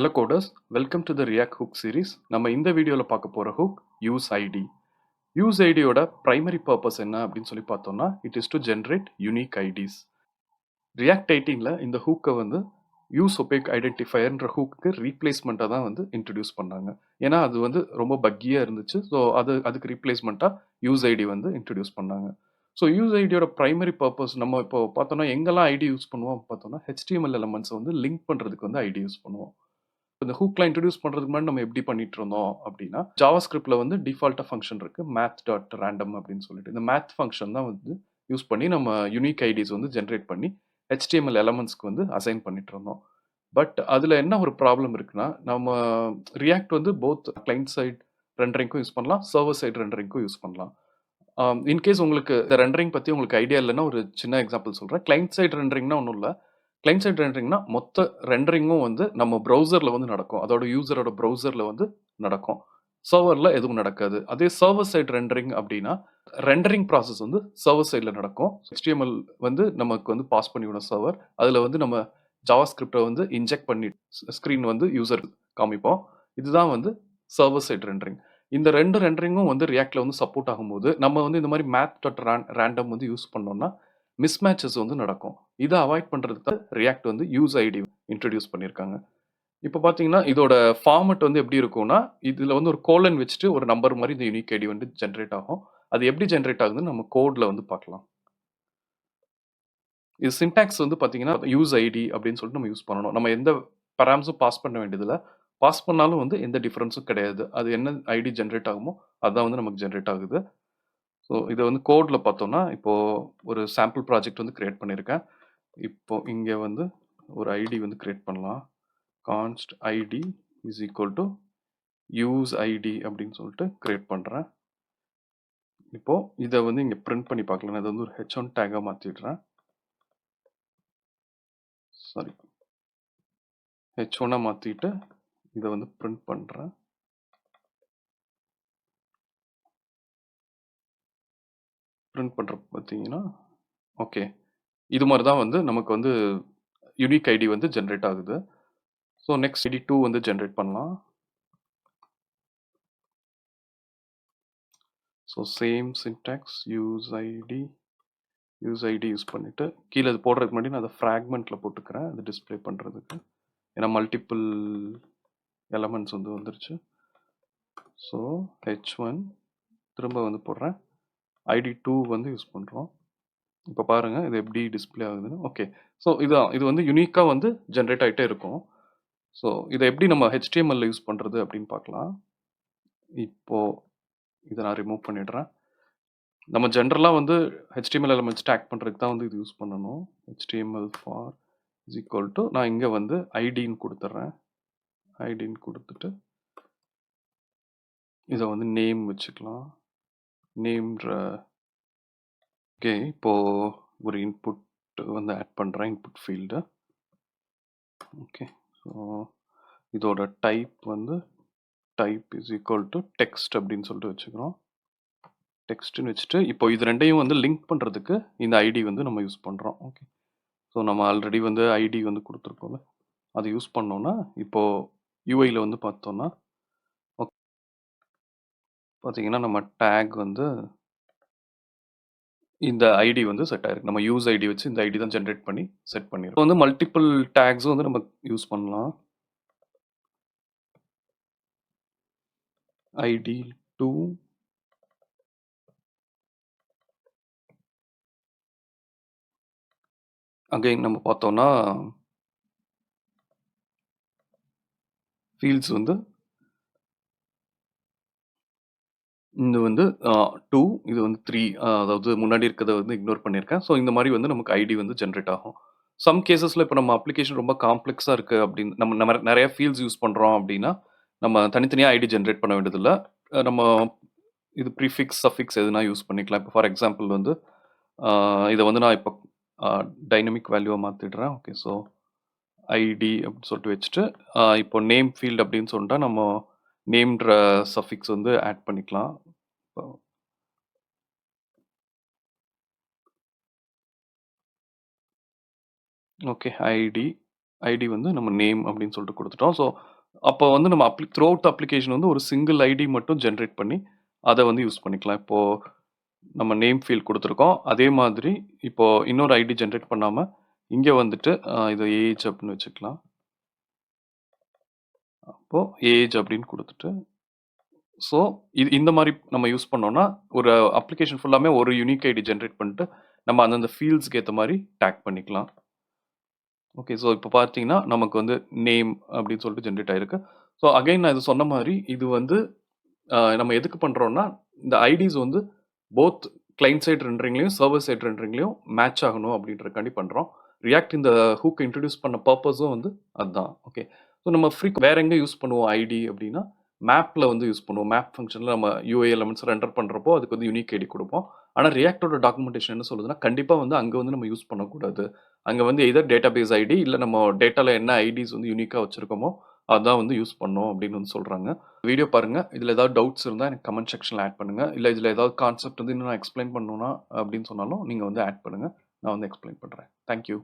Hello coders, welcome to the React Hook series. நம்ம இந்த வீடியோல பார்க்க போற hook useId. useId ஓட primary purpose என்ன அப்படின்னு சொல்லி பார்த்தோம்னா it is to generate unique IDs. React 18ல இந்த hook வந்து use opaque identifierன்ற hookக்கு replacementா தான் வந்து introduce பண்ணாங்க. ஏன்னா அது வந்து ரொம்ப பக்கியா இருந்துச்சு. ஸோ அதுக்கு replacementா useId வந்து introduce பண்ணாங்க. ஸோ useIdயோட primary purpose நம்ம இப்போ பார்த்தோம்னா எங்கெல்லாம் ஐடி யூஸ் பண்ணுவோம் பார்த்தோம்னா HTML elements வந்து லிங்க் பண்றதுக்கு வந்து ஐடி யூஸ் பண்ணுவோம். இந்த ஹூக்லாம் இன்ட்ரடியூஸ் பண்றதுக்கு முன்னாடி நம்ம எப்படி பண்ணிட்டு இருந்தோம் அப்படின்னா ஜாவாஸ்கிரிப்ட்ல வந்து டிஃபால்ட்டா ஃபங்க்ஷன் இருக்கு மேத் டாட் ரேண்டம் அப்படின்னு சொல்லிட்டு இந்த மேத் ஃபங்க்ஷன் தான் வந்து யூஸ் பண்ணி நம்ம யூனிக் ஐடிஸ் வந்து ஜென்ரேட் பண்ணி HTML எலமெண்ட்ஸ்க்கு வந்து அசைன் பண்ணிட்டு இருந்தோம். பட் அதுல என்ன ஒரு ப்ராப்ளம் இருக்குன்னா நம்ம ரியாக்ட் வந்து போத் கிளைண்ட் சைட் ரெண்டரிங்க்கும் யூஸ் பண்ணலாம், சர்வர் சைட் ரெண்டரிங்க்கும் யூஸ் பண்ணலாம். இன்கேஸ் உங்களுக்கு இந்த ரெண்டரிங் பத்தி உங்களுக்கு ஐடியா இல்லைன்னா ஒரு சின்ன எக்ஸாம்பிள் சொல்றேன். கிளைண்ட் சைட் ரெண்டரிங்னா ஒன்றும் இல்லை. கிளைண்ட் சைட் ரெண்டரிங்னா மொத்த ரெண்டரிங்கும் வந்து நம்ம ப்ரௌசர்ல வந்து நடக்கும். அதோட யூசரோட ப்ரௌசர்ல வந்து நடக்கும். சர்வர்ல எதுவும் நடக்காது. அதே சர்வர் சைட் ரெண்டரிங் அப்படின்னா ரெண்டரிங் ப்ராசஸ் வந்து சர்வர் சைட்ல நடக்கும். HTML வந்து நமக்கு வந்து பாஸ் பண்ணிவிடும் சர்வர். அதுல வந்து நம்ம ஜாவாஸ்கிரிப்டை வந்து இன்ஜெக்ட் பண்ணி ஸ்க்ரீன் வந்து யூசர் காமிப்போம். இதுதான் வந்து சர்வர் சைட் ரெண்டரிங். இந்த ரெண்டு ரெண்டரிங்கும் வந்து ரியாக்ட்ல வந்து சப்போர்ட் ஆகும்போது நம்ம வந்து இந்த மாதிரி மேத் டாட் ரேண்டம் வந்து யூஸ் பண்ணோம்னா மிஸ்மேட்சஸ் வந்து நடக்கும். இதை அவாய்ட் பண்றதுக்கு தான் ரியாக்ட் வந்து useId இன்ட்ரடியூஸ் பண்ணியிருக்காங்க. இப்போ பார்த்தீங்கன்னா இதோட ஃபார்மட் வந்து எப்படி இருக்கும்னா இதுல வந்து ஒரு கோலன் வச்சுட்டு ஒரு நம்பர் மாதிரி இந்த யூனிக் ஐடி வந்து ஜென்ரேட் ஆகும். அது எப்படி ஜென்ரேட் ஆகுதுன்னு நம்ம கோட்ல வந்து பார்க்கலாம். இது சின்டாக்ஸ் வந்து பார்த்தீங்கன்னா useId அப்படின்னு சொல்லிட்டு நம்ம யூஸ் பண்ணணும். நம்ம எந்த பராம்ஸும் பாஸ் பண்ண வேண்டியதில்லை. பாஸ் பண்ணாலும் வந்து எந்த டிஃபரன்ஸும் கிடையாது. அது என்ன ஐடி ஜென்ரேட் ஆகுமோ அதான் வந்து நமக்கு ஜென்ரேட் ஆகுது. ஸோ இதை வந்து கோட்ல பார்த்தோம்னா இப்போ ஒரு சாம்பிள் ப்ராஜெக்ட் வந்து கிரியேட் பண்ணியிருக்கேன். இப்போ இங்க வந்து ஒரு ஐடி வந்து கிரியேட் பண்ணலாம். Const ID is equal to use ID அப்படின்னு சொல்லிட்டு கிரியேட் பண்றேன். இப்போ இதை வந்து இங்க பிரிண்ட் பண்ணி பார்க்கலாம். இதை வந்து ஒரு h1 டேகா மாத்திடுறேன். சாரி, h1 மாத்திட்டு இதை வந்து பிரிண்ட் பண்றேன். பிரிண்ட் பண்ற பார்த்தீங்கன்னா ஓகே, இது மாதிரி தான் வந்து நமக்கு வந்து யூனிக் ஐடி வந்து ஜென்ரேட் ஆகுது. ஸோ நெக்ஸ்ட் ஐடி 2 வந்து ஜென்ரேட் பண்ணலாம். So same syntax useId use பண்ணிட்டு கீழே இது போடுறதுக்கு முன்னாடி நான் அதை ஃப்ராக்மெண்ட்ல போட்டுக்கிறேன் அது டிஸ்பிளே பண்றதுக்கு. ஏன்னா மல்டிபிள் எலமெண்ட்ஸ் வந்து வந்துருச்சு. ஸோ h1 திரும்ப வந்து போடுறேன். id2 வந்து யூஸ் பண்றோம். இப்போ பாருங்க இது எப்படி டிஸ்பிளே ஆகுதுன்னு. ஓகே, ஸோ இது வந்து யூனிக்கா வந்து ஜென்ரேட் ஆகிட்டே இருக்கும். ஸோ இதை எப்படி நம்ம HTML யூஸ் பண்றது அப்படின்னு பார்க்கலாம். இப்போ இதை நான் ரிமூவ் பண்ணிடுறேன். நம்ம ஜென்ரலாக வந்து HTML எலமெண்ட்ஸ் டேக் பண்ணுறதுக்கு தான் வந்து இது யூஸ் பண்ணணும். HTML for is equal to நான் இங்கே வந்து ஐடின்னு கொடுத்துட்றேன். ஐடின்னு கொடுத்துட்டு இதை வந்து நேம் வச்சுக்கலாம். நேம்ன்ற ஓகே, இப்போ ஒரு இன்புட் வந்து ஆட் பண்ணுறேன், இன்புட் ஃபீல்டு. ஓகே, ஸோ இதோட டைப் வந்து type is equal to text அப்படின்னு சொல்லிட்டு வச்சுக்கிறோம். டெக்ஸ்ட்னு வச்சுட்டு இப்போ இது ரெண்டையும் வந்து லிங்க் பண்ணுறதுக்கு இந்த ஐடி வந்து நம்ம யூஸ் பண்ணுறோம். ஓகே, ஸோ நம்ம ஆல்ரெடி வந்து ஐடி வந்து கொடுத்துருக்கோம்ல, அதை யூஸ் பண்ணோம்னா இப்போ யூஐயில் வந்து பார்த்தோம்னா பார்த்தீங்கன்னா நம்ம டேக் வந்து இந்த ஐடி வந்து செட் ஆயிருக்கு. நம்ம யூஸ் ஐடி வச்சு இந்த ஐடி தான் ஜென்ரேட் பண்ணி செட் பண்ணிருக்கோம். வந்து மல்டிபிள் டேக்ஸும் வந்து நம்ம யூஸ் பண்ணலாம். ஐடி 2 அகைன் நம்ம பார்த்தோம்னா ஃபீல்ட்ஸ் வந்து இது வந்து 2 இது வந்து 3 அதாவது முன்னாடி இருக்கிறத வந்து இக்னோர் பண்ணியிருக்கேன். ஸோ இந்த மாதிரி வந்து நமக்கு ஐடி வந்து ஜென்ரேட் ஆகும். சம் கேசஸில் இப்போ நம்ம அப்ளிகேஷன் ரொம்ப காம்ப்ளெக்ஸாக இருக்குது அப்படின்னு நம்ம நிறைய ஃபீல்ட்ஸ் யூஸ் பண்ணுறோம் அப்படின்னா நம்ம தனித்தனியாக ஐடி ஜென்ரேட் பண்ண வேண்டியதில்லை. நம்ம இது ப்ரீஃபிக்ஸ் சஃபிக்ஸ் எதுனா யூஸ் பண்ணிக்கலாம். இப்போ ஃபார் எக்ஸாம்பிள் வந்து இதை வந்து நான் இப்போ டைனமிக் வேல்யூவை மாற்றிடுறேன். ஓகே, ஸோ ஐடி அப்படின்னு சொல்லிட்டு வச்சுட்டு இப்போ நேம் ஃபீல்டு அப்படின்னு சொல்லிட்டா நம்ம நேம்ன்ற சஃபிக்ஸ் வந்து ஆட் பண்ணிக்கலாம். ஓகே, ஐடி வந்து நம்ம நேம் அப்படின்னு சொல்லிட்டு கொடுத்துட்டோம். ஸோ அப்போ வந்து நம்ம த்ரூ அவுட் அப்ளிகேஷன் வந்து ஒரு சிங்கிள் ஐடி மட்டும் ஜென்ரேட் பண்ணி அதை வந்து யூஸ் பண்ணிக்கலாம். இப்போ நம்ம நேம் ஃபீல்ட் கொடுத்துருக்கோம். அதே மாதிரி இப்போ இன்னொரு ஐடி ஜென்ரேட் பண்ணாம இங்க வந்துட்டு இது ஏஜ் அப்படின்னு வச்சுக்கலாம். அப்போ ஏஜ் அப்படின்னு கொடுத்துட்டு ஸோ இந்த மாதிரி நம்ம யூஸ் பண்ணோம்னா ஒரு அப்ளிகேஷன் ஃபுல்லாமே ஒரு யூனிக் ஐடி ஜென்ரேட் பண்ணிட்டு நம்ம அந்தந்த ஃபீல்ட்ஸ்க்கு ஏற்ற மாதிரி டேக் பண்ணிக்கலாம். ஓகே. ஸோ இப்போ பார்த்தீங்கன்னா நமக்கு வந்து நேம் அப்படின்னு சொல்லிட்டு ஜென்ரேட் ஆயிருக்கு. ஸோ அகைன் நான் இது சொன்ன மாதிரி இது வந்து நம்ம எதுக்கு பண்றோம்னா, இந்த ஐடிஸ் வந்து போத் கிளையன்ட் சைட் ரெண்டரிங்லயும், சர்வர் சைட் ரெண்டரிங்லயும் மேட்ச் ஆகணும் அப்படின்றதுக்காண்டி பண்றோம். ரியாக்ட் இந்த ஹூக் இன்ட்ரோடியூஸ் பண்ண பர்ப்பஸும் வந்து அதுதான். ஓகே. ஸோ நம்ம வேற எங்க யூஸ் பண்ணுவோம் ஐடி அப்படின்னா, மேப்ல வந்து யூஸ் பண்ணுவோம். மேப் ஃபங்ஷன்ல நம்ம யூஐ எலிமெண்ட்ஸ் ரெண்டர் பண்றப்போ அதுக்கு வந்து யூனிக் ஐடி கொடுப்போம். ஆனா ரியாக்டோட டாக்குமெண்டேஷன் என்ன சொல்லுதுன்னா, கண்டிப்பா வந்து அங்க வந்து நம்ம யூஸ் பண்ணக்கூடாது. அங்க வந்து எய்தர் டேட்டாபேஸ் ஐடி இல்ல நம்ம டேட்டால என்ன ஐடிஸ் வந்து யூனிக்கா வச்சிருக்கோமோ, அதான் வந்து யூஸ் பண்ணணும் அப்படின்னு வந்து சொல்றாங்க. வீடியோ பாருங்க. இதுல ஏதாவது டவுட்ஸ் இருந்தா எனக்கு கமெண்ட் செக்ஷன்ல ஆட் பண்ணுங்க. இல்ல இதுல ஏதாவது கான்செப்ட் வந்து இன்னும் நான் எக்ஸ்பிளைன் பண்ணணும்னா அப்படின்னு சொன்னாலும் நீங்க வந்து ஆட் பண்ணுங்க. நான் வந்து எக்ஸ்பிளைன் பண்றேன். Thank you.